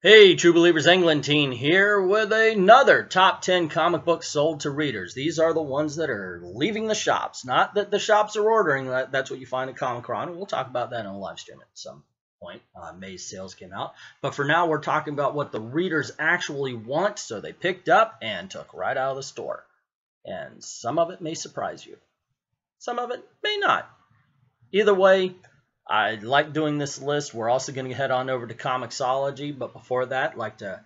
Hey, True Believers, Englentine here with another top 10 comic books sold to readers. These are the ones that are leaving the shops. Not that the shops are ordering. That's what you find at Comicron. We'll talk about that on a live stream at some point. May's sales came out. But for now, we're talking about what the readers actually want. So they picked up and took right out of the store. And some of it may surprise you. Some of it may not. Either way, I like doing this list. We're also going to head on over to comixology, but before that, I'd like to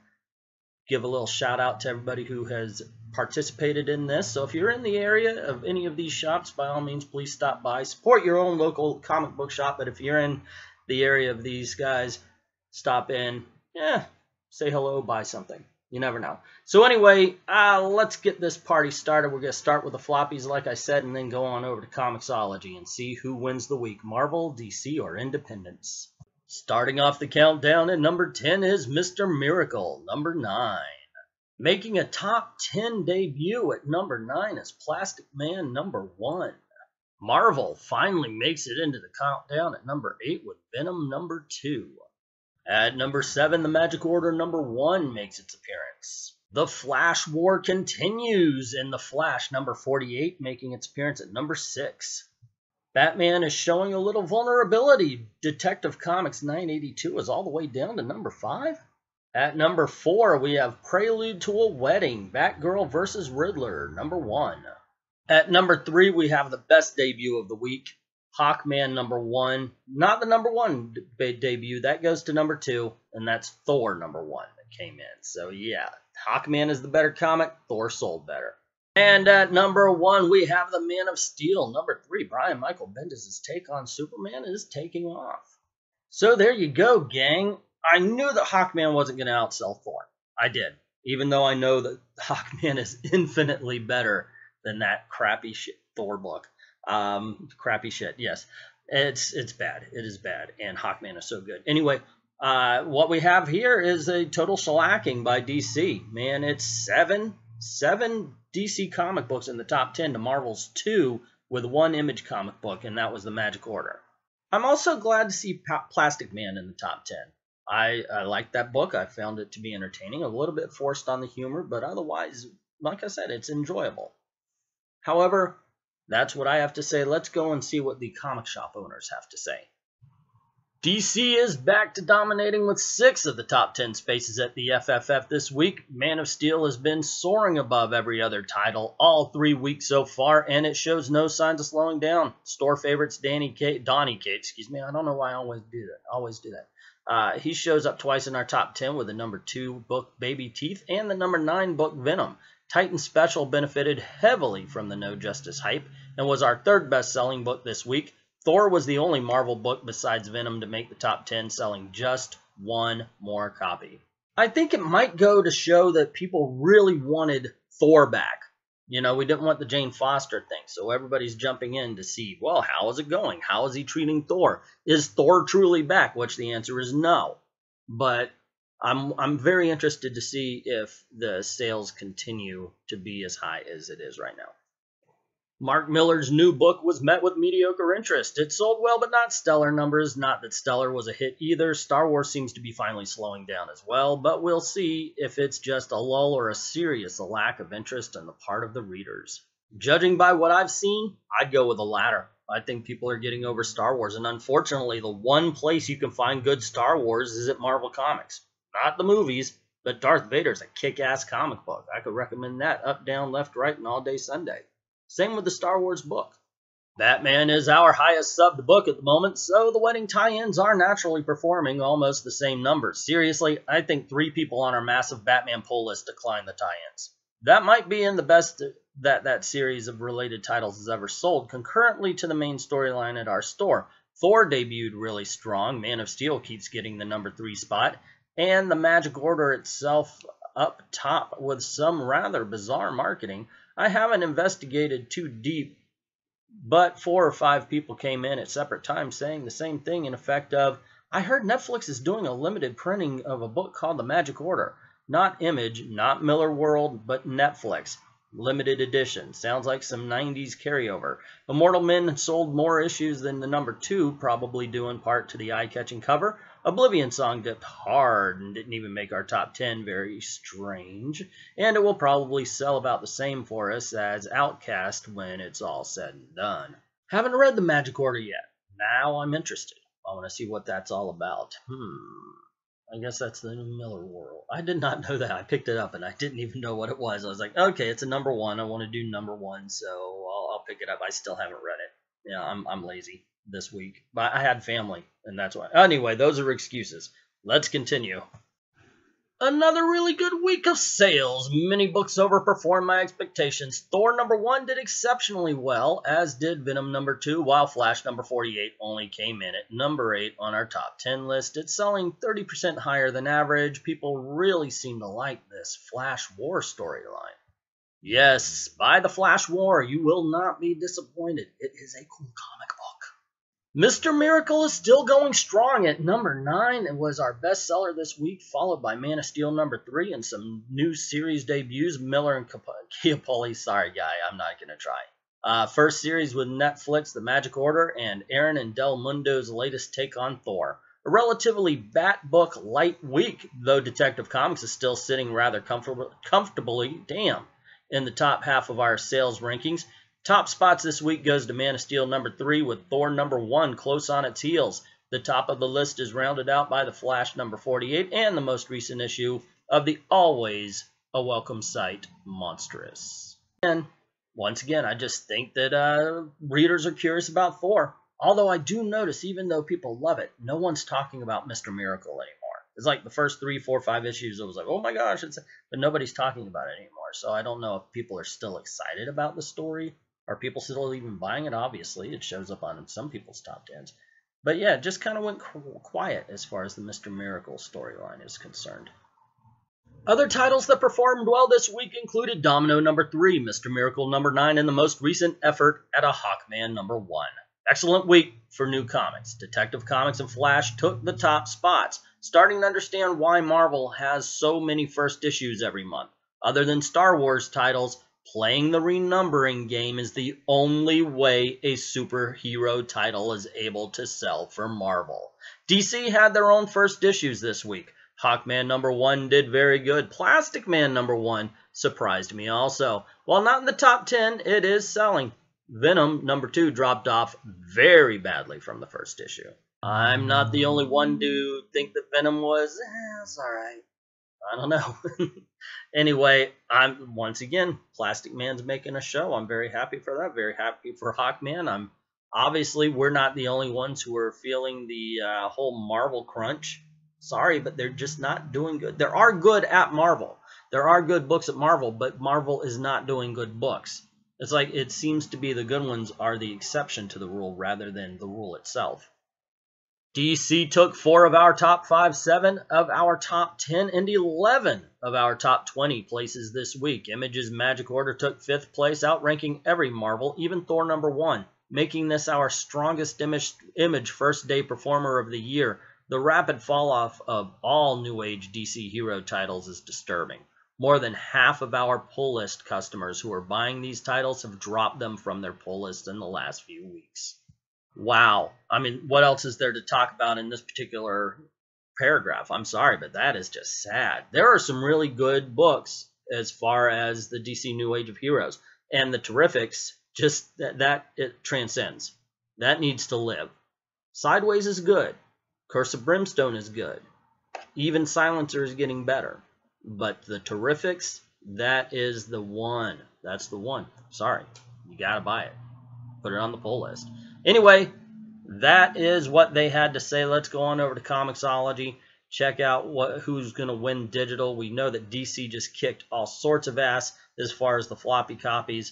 give a little shout out to everybody who has participated in this. So if you're in the area of any of these shops, by all means, please stop by. Support your own local comic book shop, but if you're in the area of these guys, stop in. Say hello, buy something. You never know. So anyway, let's get this party started. We're going to start with the floppies, like I said, and then go on over to comixology and see who wins the week, Marvel, DC, or Independence. Starting off the countdown at number 10 is Mr. Miracle, number 9. Making a top 10 debut at number 9 is Plastic Man, number 1. Marvel finally makes it into the countdown at number 8 with Venom, number 2. At number 7, the Magic Order number 1 makes its appearance. The Flash War continues in The Flash number 48, making its appearance at number 6. Batman is showing a little vulnerability. Detective Comics 982 is all the way down to number 5. At number 4, we have Prelude to a Wedding, Batgirl vs. Riddler, number 1. At number 3, we have the best debut of the week, Hawkman number 1, not the number 1 debut, that goes to number 2, and that's Thor number 1 that came in. So yeah, Hawkman is the better comic, Thor sold better. And at number 1, we have the Man of Steel, number 3. Brian Michael Bendis' take on Superman is taking off. So there you go, gang. I knew that Hawkman wasn't going to outsell Thor. I did, even though I know that Hawkman is infinitely better than that crappy shit Thor book. Crappy shit, yes. It's bad. It is bad. And Hawkman is so good. Anyway, what we have here is a total shellacking by DC. Man, it's seven DC comic books in the top 10 to Marvel's 2 with 1 Image comic book, and that was the Magic Order. I'm also glad to see Plastic Man in the top 10. I liked that book. I found it to be entertaining, a little bit forced on the humor, but otherwise, like I said, it's enjoyable. However, that's what I have to say. Let's go and see what the comic shop owners have to say. DC is back to dominating with 6 of the top 10 spaces at the FFF this week. Man of Steel has been soaring above every other title all 3 weeks so far, and it shows no signs of slowing down. Store favorites Donnie Cates, I don't know why I always do that. He shows up twice in our top 10 with the number 2 book Baby Teeth and the number 9 book Venom. Titan Special benefited heavily from the No Justice hype and was our 3rd best-selling book this week. Thor was the only Marvel book besides Venom to make the top 10, selling just 1 more copy. I think it might go to show that people really wanted Thor back. You know, we didn't want the Jane Foster thing, so everybody's jumping in to see, well, how is it going? How is he treating Thor? Is Thor truly back? Which the answer is no. But I'm very interested to see if the sales continue to be as high as it is right now. Mark Millar's new book was met with mediocre interest. It sold well, but not stellar numbers. Not that Stellar was a hit either. Star Wars seems to be finally slowing down as well, but we'll see if it's just a lull or a serious lack of interest on the part of the readers. Judging by what I've seen, I'd go with the latter. I think people are getting over Star Wars, and unfortunately, the one place you can find good Star Wars is at Marvel Comics. Not the movies, but Darth Vader's a kick-ass comic book. I could recommend that up, down, left, right, and all day Sunday. Same with the Star Wars book. Batman is our highest subbed book at the moment, so the wedding tie-ins are naturally performing almost the same numbers. Seriously, I think 3 people on our massive Batman pull list decline the tie-ins. That might be in the best that series of related titles has ever sold, concurrently to the main storyline at our store. Thor debuted really strong, Man of Steel keeps getting the number 3 spot, and the Magic Order itself up top with some rather bizarre marketing. I haven't investigated too deep, but 4 or 5 people came in at separate times saying the same thing in effect of, I heard Netflix is doing a limited printing of a book called The Magic Order. Not Image, not Miller World, but Netflix. Limited edition. Sounds like some 90s carryover. Immortal Men sold more issues than the number 2, probably due in part to the eye-catching cover. Oblivion Song dipped hard and didn't even make our top 10. Very strange. And it will probably sell about the same for us as Outcast when it's all said and done. Haven't read the Magic Order yet. Now I'm interested. I want to see what that's all about. I guess that's the new Miller World. I did not know that. I picked it up and I didn't even know what it was. I was like, okay, it's a number 1. I want to do number 1, so I'll pick it up. I still haven't read it. Yeah, I'm lazy this week. But I had family, and that's why. Anyway, those are excuses. Let's continue. Another really good week of sales. Many books overperformed my expectations. Thor number 1 did exceptionally well, as did Venom number 2, while Flash number 48 only came in at number 8 on our top 10 list. It's selling 30% higher than average. People really seem to like this Flash War storyline. Yes, buy the Flash War. You will not be disappointed. It is a cool comic book. Mr. Miracle is still going strong at number 9. It was our bestseller this week, followed by Man of Steel number 3 and some new series debuts. Miller and Chiapoli. Sorry, guy, I'm not going to try. First series with Netflix, The Magic Order, and Aaron and Del Mundo's latest take on Thor. A relatively Bat book light week, though Detective Comics is still sitting rather comfortably, in the top half of our sales rankings. Top spots this week goes to Man of Steel number 3 with Thor number 1 close on its heels. The top of the list is rounded out by the Flash number 48 and the most recent issue of the always a welcome sight Monstrous. And once again, I just think that readers are curious about Thor. Although I do notice, even though people love it, no one's talking about Mr. Miracle anymore. It's like the first 3, 4, 5 issues, it was like, oh my gosh, but nobody's talking about it anymore. So I don't know if people are still excited about the story. Are people still even buying it? Obviously, it shows up on some people's top 10s. But yeah, it just kind of went quiet as far as the Mr. Miracle storyline is concerned. Other titles that performed well this week included Domino number 3, Mr. Miracle number 9, and the most recent effort at a Hawkman number 1. Excellent week for new comics. Detective Comics and Flash took the top spots, starting to understand why Marvel has so many first issues every month. Other than Star Wars titles, playing the renumbering game is the only way a superhero title is able to sell for Marvel. DC had their own first issues this week. Hawkman number 1 did very good. Plastic Man number 1 surprised me also. While not in the top 10, it is selling. Venom number 2 dropped off very badly from the first issue. I'm not the only one to think that Venom was, it's alright. I don't know. Anyway, once again, Plastic Man's making a show. I'm very happy for that. Very happy for Hawkman. Obviously, we're not the only ones who are feeling the whole Marvel crunch. Sorry, but they're just not doing good. There are good at Marvel. There are good books at Marvel, but Marvel is not doing good books. It's like it seems to be the good ones are the exception to the rule rather than the rule itself. DC took 4 of our top 5, 7 of our top 10, and 11 of our top 20 places this week. Image's Magic Order took 5th place, outranking every Marvel, even Thor number 1, making this our strongest image first-day performer of the year. The rapid fall-off of all New Age DC hero titles is disturbing. More than half of our pull list customers who are buying these titles have dropped them from their pull list in the last few weeks. Wow. I mean, what else is there to talk about in this particular paragraph? I'm sorry, but that is just sad. There are some really good books as far as the DC New Age of Heroes. And the Terrifics, just that it transcends. That needs to live. Sideways is good. Curse of Brimstone is good. Even Silencer is getting better. But the Terrifics, that is the one. That's the one. Sorry. You got to buy it. Put it on the pull list. Anyway, that is what they had to say. Let's go on over to Comixology. Check out who's going to win digital. We know that DC just kicked all sorts of ass as far as the floppy copies.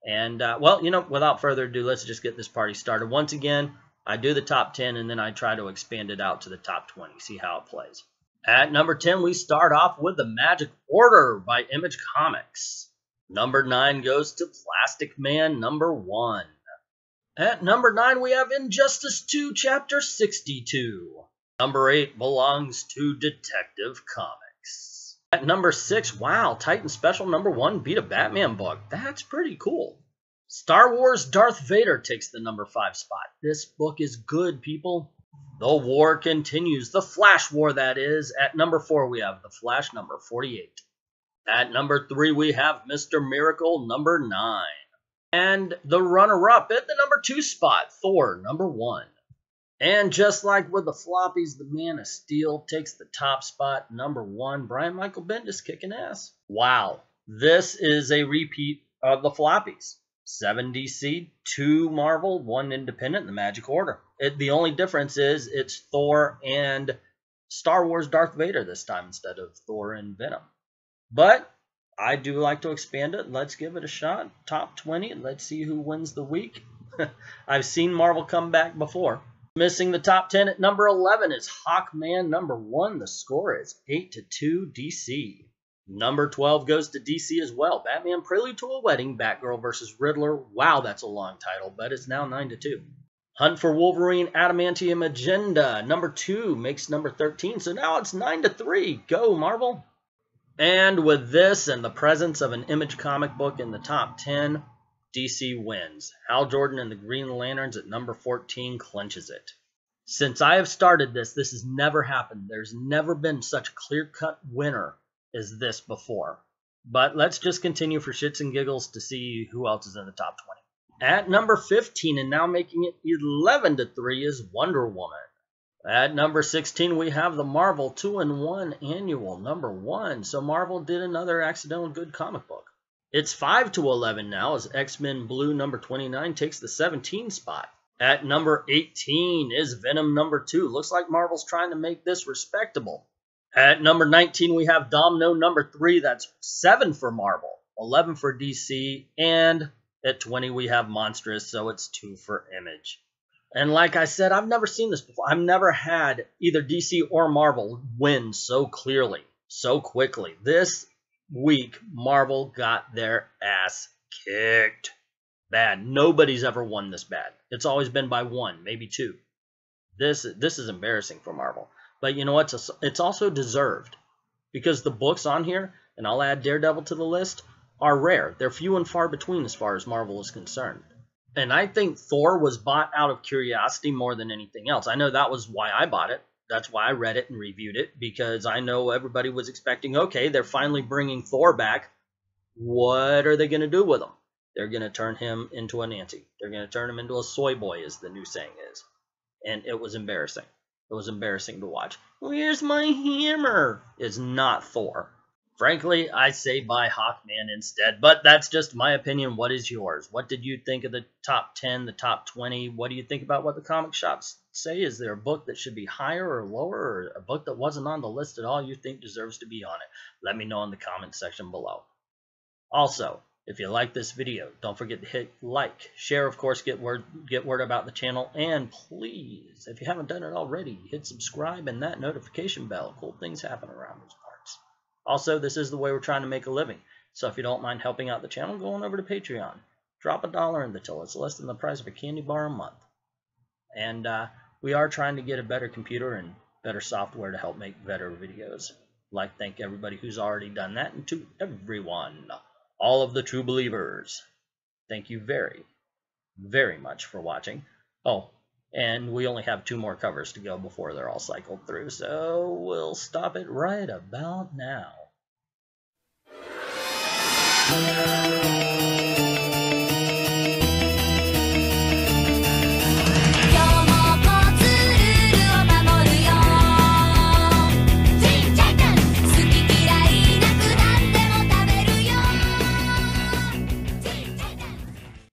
And, well, you know, without further ado, let's just get this party started. Once again, I do the top 10, and then I try to expand it out to the top 20. See how it plays. At number 10, we start off with The Magic Order by Image Comics. Number 9 goes to Plastic Man number 1. At number 9, we have Injustice 2, Chapter 62. Number 8 belongs to Detective Comics. At number 6, wow, Titan Special number 1 beat a Batman book. That's pretty cool. Star Wars Darth Vader takes the number 5 spot. This book is good, people. The war continues. The Flash War, that is. At number 4, we have The Flash, number 48. At number 3, we have Mr. Miracle, number 9. And the runner-up at the number 2 spot, Thor, number 1. And just like with the floppies, the Man of Steel takes the top spot, number 1. Brian Michael Bendis kicking ass. Wow, this is a repeat of the floppies. 7 DC, 2 Marvel, 1 independent, the Magic Order. The only difference is it's Thor and Star Wars Darth Vader this time instead of Thor and Venom. But I do like to expand it. Let's give it a shot. Top 20. Let's see who wins the week. I've seen Marvel come back before. Missing the top 10 at number 11 is Hawkman number 1. The score is 8-2 DC. Number 12 goes to DC as well. Batman Prelude to a Wedding, Batgirl vs. Riddler. Wow, that's a long title, but it's now 9-2. Hunt for Wolverine, Adamantium Agenda. Number 2 makes number 13, so now it's 9-3. Go, Marvel! And with this and the presence of an Image comic book in the top 10, DC wins. Hal Jordan and the Green Lanterns at number 14 clinches it. Since I have started this has never happened. There's never been such a clear-cut winner as this before. But let's just continue for shits and giggles to see who else is in the top 20. At number 15 and now making it 11-3 is Wonder Woman. At number 16 we have the Marvel 2-in-1 Annual number 1. So Marvel did another accidental good comic book. It's 5-11 now as X-Men Blue number 29 takes the 17 spot. At number 18 is Venom number 2. Looks like Marvel's trying to make this respectable. At number 19, we have Domino number 3. That's 7 for Marvel, 11 for DC. And at 20, we have Monstrous, so it's 2 for Image. And like I said, I've never seen this before. I've never had either DC or Marvel win so clearly, so quickly. This week, Marvel got their ass kicked. Bad. Nobody's ever won this bad. It's always been by 1, maybe 2. This is embarrassing for Marvel. But you know what? It's also deserved. Because the books on here, and I'll add Daredevil to the list, are rare. They're few and far between as far as Marvel is concerned. And I think Thor was bought out of curiosity more than anything else. I know that was why I bought it. That's why I read it and reviewed it. Because I know everybody was expecting, okay, they're finally bringing Thor back. What are they going to do with him? They're going to turn him into a Nancy. They're going to turn him into a soy boy, as the new saying is. And it was embarrassing. It was embarrassing to watch. Where's my hammer? Is not Thor. Frankly, I say buy Hawkman instead, but that's just my opinion. What is yours? What did you think of the top 10, the top 20? What do you think about what the comic shops say? Is there a book that should be higher or lower, or a book that wasn't on the list at all you think deserves to be on it? Let me know in the comment section below. Also, if you like this video, don't forget to hit like, share, of course, get word about the channel, and please, if you haven't done it already, hit subscribe and that notification bell. Cool things happen around these parts. Also, this is the way we're trying to make a living, so if you don't mind helping out the channel, go on over to Patreon. Drop $1 in the till. It's less than the price of a candy bar a month. And we are trying to get a better computer and better software to help make better videos. I'd like to thank everybody who's already done that, and to everyone, all of the true believers, thank you very, very much for watching. Oh, and we only have 2 more covers to go before they're all cycled through, so we'll stop it right about now.